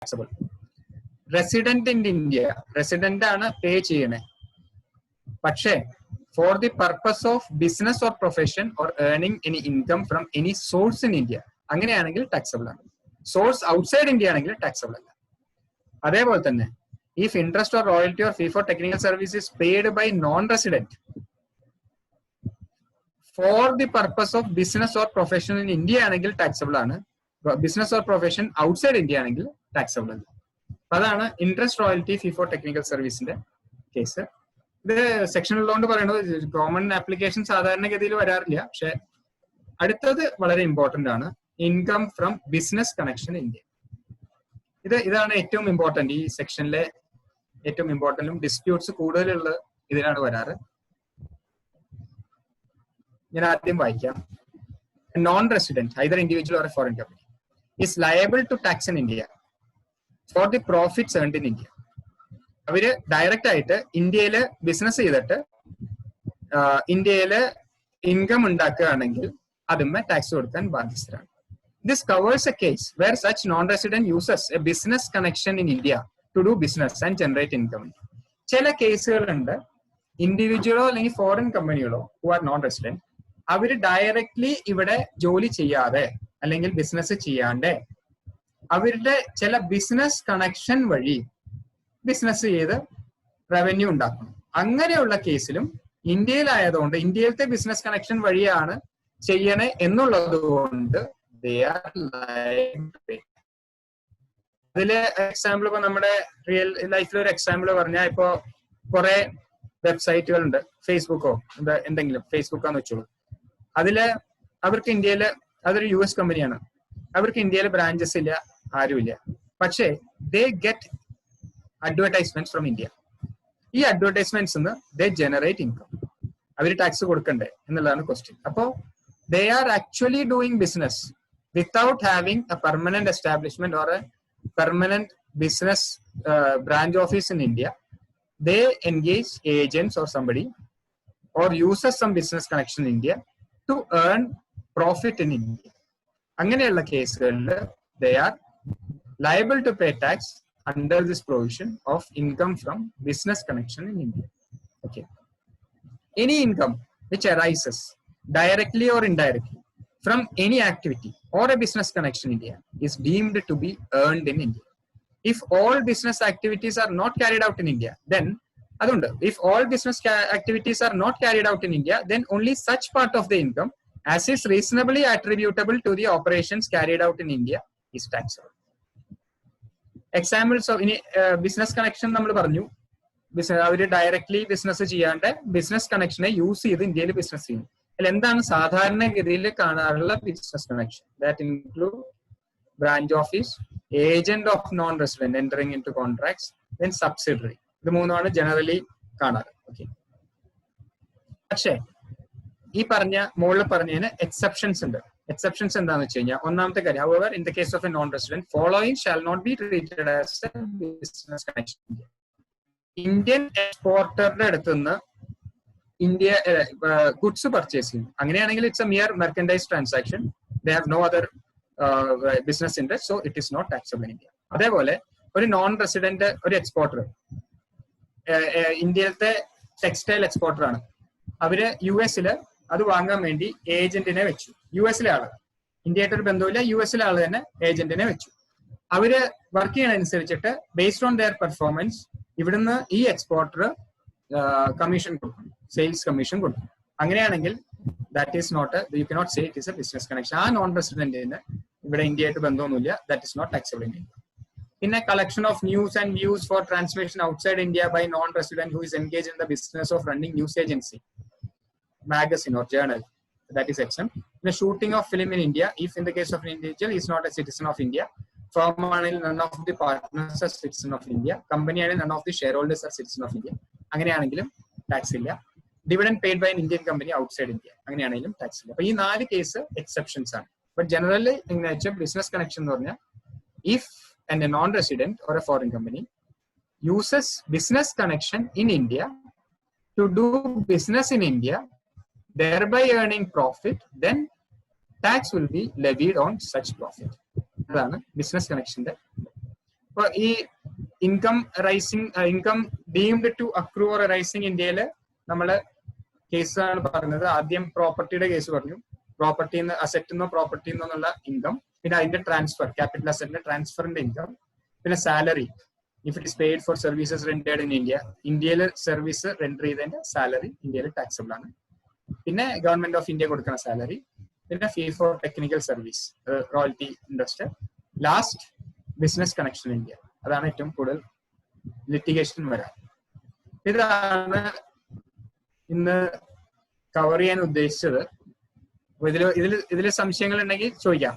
taxable. Resident in India, resident ആണ് പേ ചെയ്യണേ. പക്ഷേ for the purpose of business or profession or earning any income from any source in India, അങ്ങനെയാണെങ്കിൽ taxable ആണ്. Source outside India ആണെങ്കിൽ taxable അല്ല. അതേപോലെ തന്നെ if interest or royalty or fee for technical service is paid by non-resident for the purpose of business or profession in India ആണെങ്കിൽ taxable ആണ്. Business or profession outside India ആണെങ്കിൽ taxable അല്ല. അതാണ് interest royalty fee for technical സർവീസിന്റെ case. ഇത് സെക്ഷനിലുള്ളതുകൊണ്ട് പറയുന്നത് common application സാധാരണഗതിയിൽ വരാറില്ല. പക്ഷെ അടുത്തത് വളരെ ഇമ്പോർട്ടന്റ് ആണ്, income from business connection India. ഇതാണ് ഏറ്റവും ഇമ്പോർട്ടന്റ്, ഈ സെക്ഷനിലെ ഏറ്റവും ഇമ്പോർട്ടന്റും ഡിസ്പ്യൂട്ട്സ് കൂടുതലുള്ള ഇതിലാണ് വരാറ്. ഞാൻ ആദ്യം വായിക്കാം. Non resident either individual or a foreign company is liable to tax in India for the profits earned in India. അവര് ഡയറക്റ്റ് ആയിട്ട് ഇന്ത്യയില് ബിസിനസ് ചെയ്തിട്ട് ഇന്ത്യയില് ഇൻകം ഉണ്ടാക്കുകയാണെങ്കിൽ അതിന്മേൽ ടാക്സ് കൊടുക്കാൻ ബാധ്യസ്ഥരാണ്. This covers a case where such non resident uses a business connection in India to do business and generate income. ചില കേസുകളുണ്ട്, ഇൻഡിവിജ്വലോ അല്ലെങ്കിൽ ഫോറിൻ കമ്പനികളോ ഹു ആർ നോൺ റെസിഡന്റ് അവര് ഡയറക്ട്ലി ഇവിടെ ജോലി ചെയ്യാതെ അല്ലെങ്കിൽ ബിസിനസ് ചെയ്യാണ്ട് അവരുടെ ചില ബിസിനസ് കണക്ഷൻ വഴി ബിസിനസ് ചെയ്ത് റവന്യൂ ഉണ്ടാക്കണം. അങ്ങനെയുള്ള കേസിലും ഇന്ത്യയിലായതുകൊണ്ട് ഇന്ത്യയിലത്തെ ബിസിനസ് കണക്ഷൻ വഴിയാണ് ചെയ്യണേ എന്നുള്ളത് കൊണ്ട് അതില് എക്സാമ്പിൾ ഇപ്പൊ നമ്മുടെ റിയൽ ലൈഫിൽ ഒരു എക്സാമ്പിൾ പറഞ്ഞാൽ ഇപ്പൊ കുറെ വെബ്സൈറ്റുകൾ ഉണ്ട്, ഫേസ്ബുക്കോ എന്തെങ്കിലും ഫേസ്ബുക്കാന്ന് വെച്ചോളൂ. അതില് അവർക്ക് ഇന്ത്യയില് അതൊരു US കമ്പനിയാണ്, അവർക്ക് ഇന്ത്യയിൽ ബ്രാഞ്ചസ് ഇല്ല, ആരുമില്ല. പക്ഷേ they get advertisements from India. ഈ അഡ്വർടൈസ്മെന്റ്സ് ദേ ജനറേറ്റ് ഇൻകം. അവർ ടാക്സ് കൊടുക്കണ്ടേ എന്നുള്ളതാണ് ക്വസ്റ്റ്യൻ. അപ്പോ they are actually doing business without having A permanent establishment or A permanent business branch office in India. They engage agents or somebody or uses some business connection in India to earn profit in India. അങ്ങനെയുള്ള കേസുകളിൽ they are liable to pay tax under this provision of income from business connection in India. Okay. Any income which arises directly or indirectly from any activity or a business connection in India is deemed to be earned in India. If all business activities are not carried out in India, then if all business activities are not carried out in India, then only such part of the income as is reasonably attributable to the operations carried out in India is taxable. Examples of business connection നമ്മൾ പറഞ്ഞു, അവര് directly business ചെയ്യാണ്ട് business കണക്ഷനെ use ചെയ്ത് ഇന്ത്യയിൽ business ചെയ്യും. അതിൽ എന്താണ് സാധാരണഗതിയിൽ കാണാറുള്ള business connection? That include branch office, agent of non resident entering into contracts, then subsidiary. ഇത് മൂന്നുമാണ് ജനറലി കാണാറ്. ഓക്കെ. പക്ഷേ ഈ മുകളിൽ പറഞ്ഞതിന് എക്സെപ്ഷൻസ് ഉണ്ട്. എക്സെപ്ഷൻസ് എന്താണെന്ന് വെച്ച് കഴിഞ്ഞാൽ, ഒന്നാമത്തെ കാര്യം, however in the case of a non-resident following shall not be treated as a business connection. Indian എക്സ്പോർട്ടറുടെ അടുത്തുനിന്ന് ഇന്ത്യ ഗുഡ്സ് പർച്ചേസ് ചെയ്യും. അങ്ങനെയാണെങ്കിൽ it's a mere merchandise transaction. They have no other business interest, so it is not taxable in India. അതേപോലെ ഒരു non resident ഒരു exporter, ഇന്ത്യയിലത്തെ textile exporter ആണ്. അവര് US അത് വാങ്ങാൻ വേണ്ടി ഏജന്റിനെ വെച്ചു. US ആള്, ഇന്ത്യയായിട്ട് ഒരു ബന്ധമില്ല, US ആള് തന്നെ ഏജന്റിനെ വെച്ചു. അവര് വർക്ക് ചെയ്യണനുസരിച്ചിട്ട് ബേസ്ഡ് ഓൺ ദെയർ പെർഫോമൻസ് ഇവിടുന്ന് ഈ എക്സ്പോർട്ടർ കമ്മീഷൻ കൊടുക്കും, സെയിൽസ് കമ്മീഷൻ കൊടുക്കും. അങ്ങനെയാണെങ്കിൽ that is not, you cannot say it is a business connection. ആ നോൺ റെസിഡന്റിന് ഇവിടെ ഇന്ത്യയായിട്ട് ബന്ധമൊന്നുമില്ല, that is not taxable in India. പിന്നെ collection of news and views for transmission outside India by non resident who is engage in the business of running news agency, magazine or journal, that is exempt. The shooting of film in India, if in the case of an individual is not a citizen of India, firm anil none of the partners are citizen of India, company anil none of the shareholders are citizen of India, അങ്ങനെയാണെങ്കിലും tax ഇല്ല. Dividend paid by Indian company outside India, അങ്ങനെയാണെങ്കിലും tax ഇല്ല. അപ്പൊ ഈ 4 case exceptions ആണ്. But generally എങ്ങനെ വെച്ചാൽ business connection എന്ന് പറഞ്ഞാൽ, if a non resident or a foreign company uses business connection in India to do business in India, thereby earning profit, then tax will be levied on such profit. അതാണ് business കണക്ഷന്റെ. അപ്പൊ ഈ income deemed to accrue or rising ഇന്ത്യയില് നമ്മള് കേസാണ് പറഞ്ഞത്. ആദ്യം പ്രോപ്പർട്ടിയുടെ കേസ് പറഞ്ഞു, പ്രോപ്പർട്ടിന്ന് അസെറ്റിന്നോ പ്രോപ്പർട്ടിന്നോ എന്നുള്ള ഇൻകം, പിന്നെ അതിന്റെ ട്രാൻസ്ഫർ, ക്യാപിറ്റൽ അസറ്റിന്റെ ട്രാൻസ്ഫറിന്റെ ഇൻകം, പിന്നെ salary if it is paid for services rendered in India, ഇന്ത്യയിൽ സർവീസ് റെൻഡർ ചെയ്തതിന്റെ സാലറി ഇന്ത്യയിൽ ടാക്സബിൾ ആണ്. പിന്നെ ഗവൺമെന്റ് ഓഫ് ഇന്ത്യ കൊടുക്കുന്ന സാലറി, പിന്നെ ഫീ for technical service, royalty interest, last business connection India. അതാണ് ഏറ്റവും കൂടുതൽ ലിറ്റിഗേഷൻ വരാൻ. ഇതാണ് ഇന്ന് കവർ ചെയ്യാൻ ഉദ്ദേശിച്ചത്. ഇതില് സംശയങ്ങൾ ഉണ്ടെങ്കിൽ ചോദിക്കാം.